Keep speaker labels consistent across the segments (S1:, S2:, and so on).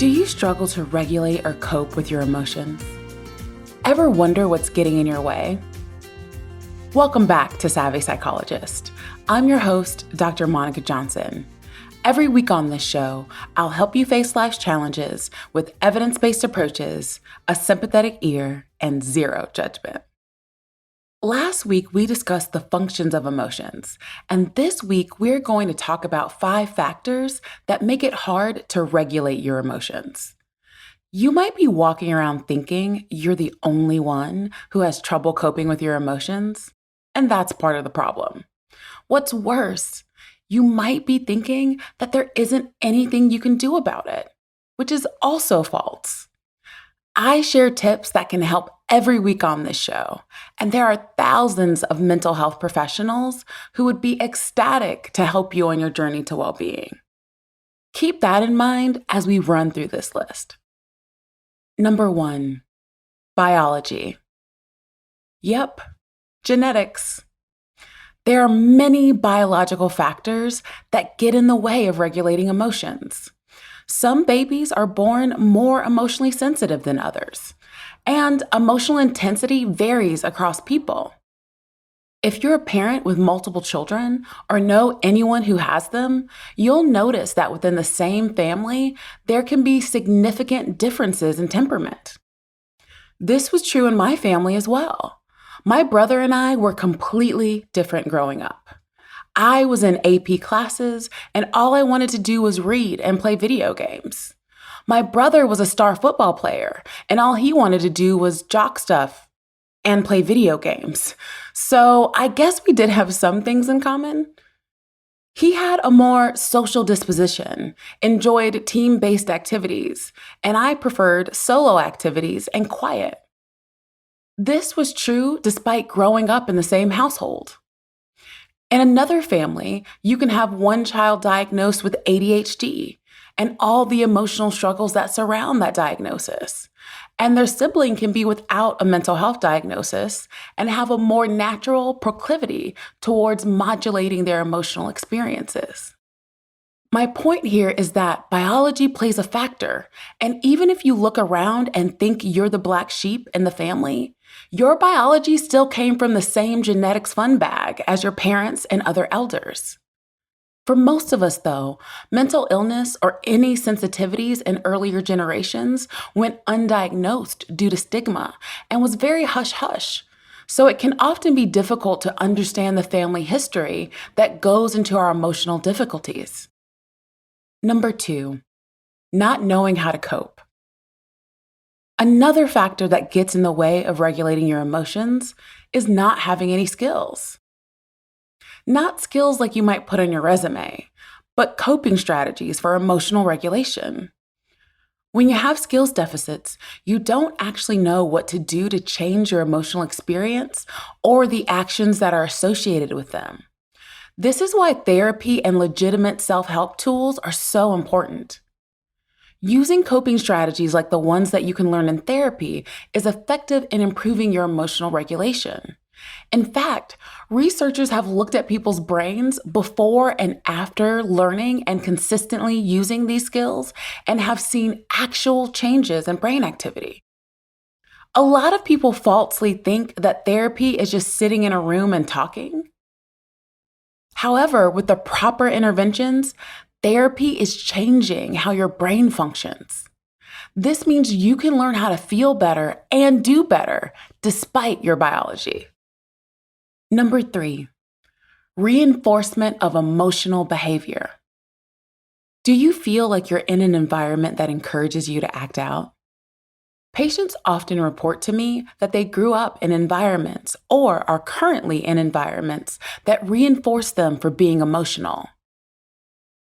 S1: Do you struggle to regulate or cope with your emotions? Ever wonder what's getting in your way? Welcome back to Savvy Psychologist. I'm your host, Dr. Monica Johnson. Every week on this show, I'll help you face life's challenges with evidence-based approaches, a sympathetic ear, and zero judgment. Last week, we discussed the functions of emotions, and this week, we're going to talk about 5 factors that make it hard to regulate your emotions. You might be walking around thinking you're the only one who has trouble coping with your emotions, and that's part of the problem. What's worse, you might be thinking that there isn't anything you can do about it, which is also false. I share tips that can help every week on this show, and there are thousands of mental health professionals who would be ecstatic to help you on your journey to well-being. Keep that in mind as we run through this list. Number 1, biology. Yep, genetics. There are many biological factors that get in the way of regulating emotions. Some babies are born more emotionally sensitive than others, and emotional intensity varies across people. If you're a parent with multiple children or know anyone who has them, you'll notice that within the same family, there can be significant differences in temperament. This was true in my family as well. My brother and I were completely different growing up. I was in AP classes, and all I wanted to do was read and play video games. My brother was a star football player, and all he wanted to do was jock stuff and play video games. So I guess we did have some things in common. He had a more social disposition, enjoyed team-based activities, and I preferred solo activities and quiet. This was true despite growing up in the same household. In another family, you can have one child diagnosed with ADHD and all the emotional struggles that surround that diagnosis. And their sibling can be without a mental health diagnosis and have a more natural proclivity towards modulating their emotional experiences. My point here is that biology plays a factor, and even if you look around and think you're the black sheep in the family, your biology still came from the same genetics fun bag as your parents and other elders. For most of us, though, mental illness or any sensitivities in earlier generations went undiagnosed due to stigma and was very hush-hush. So it can often be difficult to understand the family history that goes into our emotional difficulties. Number 2, not knowing how to cope. Another factor that gets in the way of regulating your emotions is not having any skills. Not skills like you might put on your resume, but coping strategies for emotional regulation. When you have skills deficits, you don't actually know what to do to change your emotional experience or the actions that are associated with them. This is why therapy and legitimate self-help tools are so important. Using coping strategies like the ones that you can learn in therapy is effective in improving your emotional regulation. In fact, researchers have looked at people's brains before and after learning and consistently using these skills and have seen actual changes in brain activity. A lot of people falsely think that therapy is just sitting in a room and talking. However, with the proper interventions, therapy is changing how your brain functions. This means you can learn how to feel better and do better despite your biology. Number 3, reinforcement of emotional behavior. Do you feel like you're in an environment that encourages you to act out? Patients often report to me that they grew up in environments or are currently in environments that reinforce them for being emotional.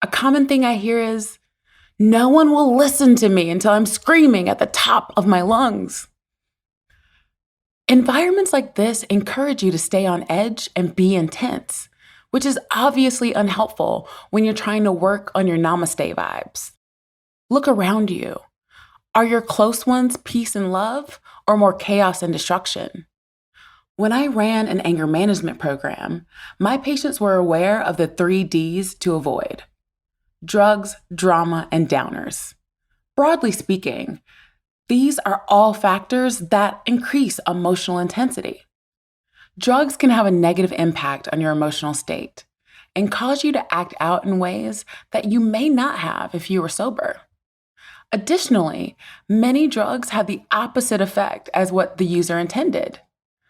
S1: A common thing I hear is, "No one will listen to me until I'm screaming at the top of my lungs." Environments like this encourage you to stay on edge and be intense, which is obviously unhelpful when you're trying to work on your namaste vibes. Look around you. Are your close ones peace and love, or more chaos and destruction? When I ran an anger management program, my patients were aware of the 3 Ds to avoid: drugs, drama, and downers. Broadly speaking, these are all factors that increase emotional intensity. Drugs can have a negative impact on your emotional state and cause you to act out in ways that you may not have if you were sober. Additionally, many drugs have the opposite effect as what the user intended.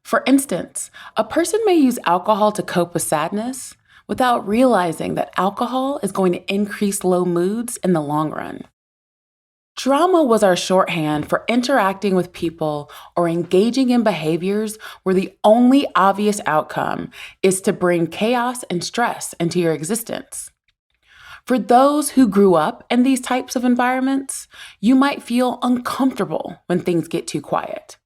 S1: For instance, a person may use alcohol to cope with sadness without realizing that alcohol is going to increase low moods in the long run. Drama was our shorthand for interacting with people or engaging in behaviors where the only obvious outcome is to bring chaos and stress into your existence. For those who grew up in these types of environments, you might feel uncomfortable when things get too quiet.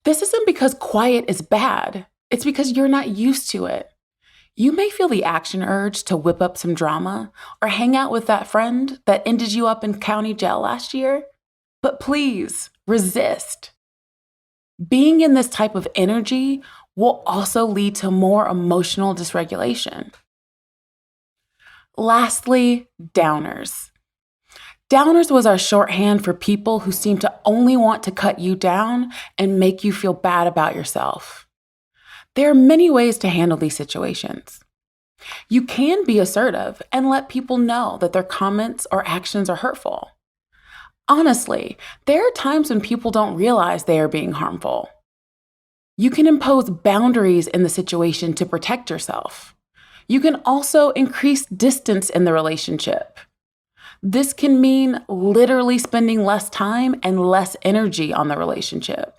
S1: This isn't because quiet is bad, it's because you're not used to it. You may feel the action urge to whip up some drama or hang out with that friend that ended you up in county jail last year, but please resist. Being in this type of energy will also lead to more emotional dysregulation. Lastly, downers. Downers was our shorthand for people who seem to only want to cut you down and make you feel bad about yourself. There are many ways to handle these situations. You can be assertive and let people know that their comments or actions are hurtful. Honestly, there are times when people don't realize they are being harmful. You can impose boundaries in the situation to protect yourself. You can also increase distance in the relationship. This can mean literally spending less time and less energy on the relationship.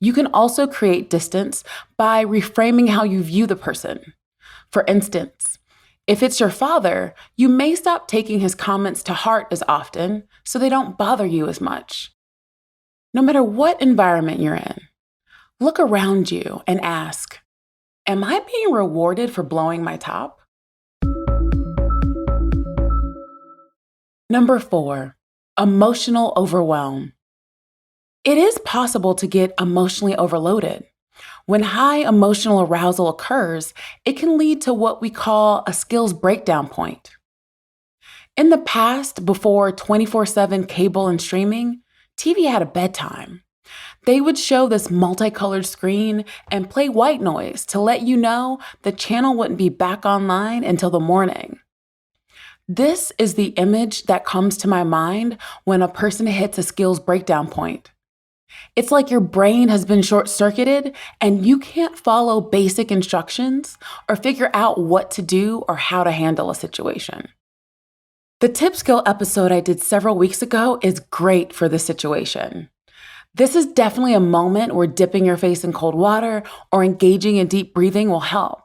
S1: You can also create distance by reframing how you view the person. For instance, if it's your father, you may stop taking his comments to heart as often so they don't bother you as much. No matter what environment you're in, look around you and ask, am I being rewarded for blowing my top? Number 4, emotional overwhelm. It is possible to get emotionally overloaded. When high emotional arousal occurs, it can lead to what we call a skills breakdown point. In the past, before 24/7 cable and streaming, TV had a bedtime. They would show this multicolored screen and play white noise to let you know the channel wouldn't be back online until the morning. This is the image that comes to my mind when a person hits a skills breakdown point. It's like your brain has been short-circuited and you can't follow basic instructions or figure out what to do or how to handle a situation. The tip skill episode I did several weeks ago is great for this situation. This is definitely a moment where dipping your face in cold water or engaging in deep breathing will help.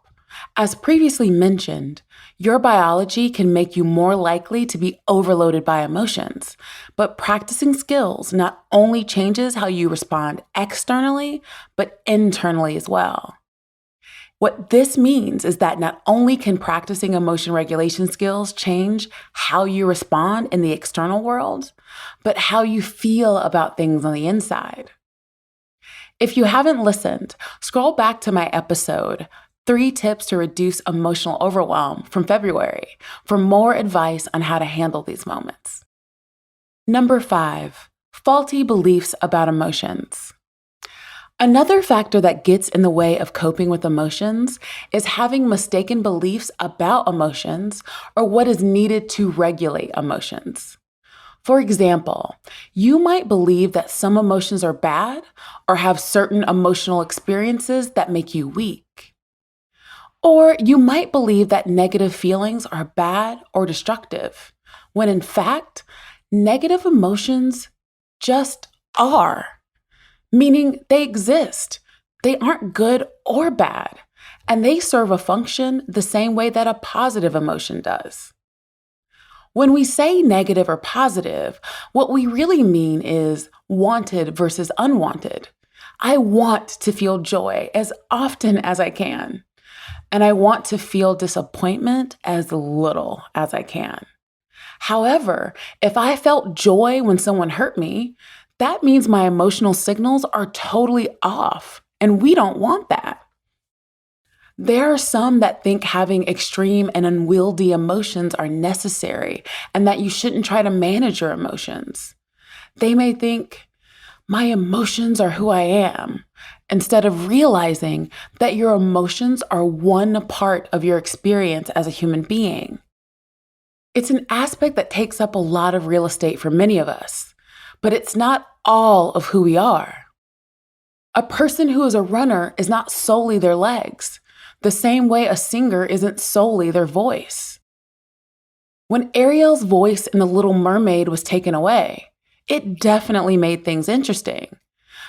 S1: As previously mentioned, your biology can make you more likely to be overloaded by emotions, but practicing skills not only changes how you respond externally, but internally as well. What this means is that not only can practicing emotion regulation skills change how you respond in the external world, but how you feel about things on the inside. If you haven't listened, scroll back to my episode, 3 Tips to Reduce Emotional Overwhelm from February for more advice on how to handle these moments. Number 5, faulty beliefs about emotions. Another factor that gets in the way of coping with emotions is having mistaken beliefs about emotions or what is needed to regulate emotions. For example, you might believe that some emotions are bad or have certain emotional experiences that make you weak. Or you might believe that negative feelings are bad or destructive, when in fact, negative emotions just are, meaning they exist. They aren't good or bad, and they serve a function the same way that a positive emotion does. When we say negative or positive, what we really mean is wanted versus unwanted. I want to feel joy as often as I can. And I want to feel disappointment as little as I can. However, if I felt joy when someone hurt me, that means my emotional signals are totally off, and we don't want that. There are some that think having extreme and unwieldy emotions are necessary and that you shouldn't try to manage your emotions. They may think, my emotions are who I am, instead of realizing that your emotions are one part of your experience as a human being. It's an aspect that takes up a lot of real estate for many of us, but it's not all of who we are. A person who is a runner is not solely their legs, the same way a singer isn't solely their voice. When Ariel's voice in The Little Mermaid was taken away, it definitely made things interesting.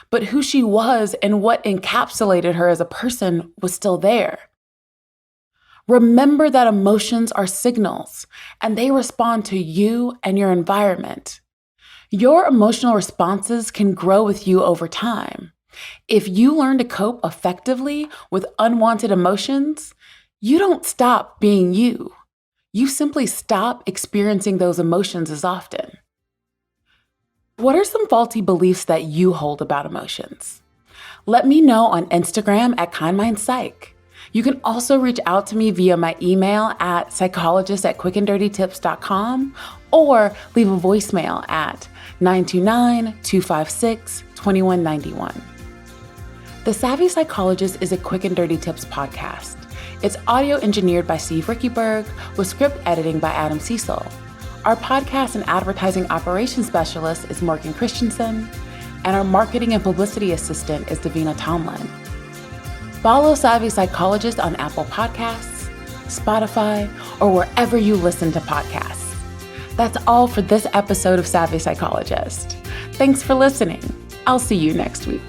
S1: But who she was and what encapsulated her as a person was still there. Remember that emotions are signals, and they respond to you and your environment. Your emotional responses can grow with you over time. If you learn to cope effectively with unwanted emotions, you don't stop being you. You simply stop experiencing those emotions as often. What are some faulty beliefs that you hold about emotions? Let me know on Instagram at KindMindPsych. You can also reach out to me via my email at psychologist@quickanddirtytips.com or leave a voicemail at 929-256-2191. The Savvy Psychologist is a Quick and Dirty Tips podcast. It's audio engineered by Steve Rickyberg with script editing by Adam Cecil. Our podcast and advertising operations specialist is Morgan Christensen, and our marketing and publicity assistant is Davina Tomlin. Follow Savvy Psychologist on Apple Podcasts, Spotify, or wherever you listen to podcasts. That's all for this episode of Savvy Psychologist. Thanks for listening. I'll see you next week.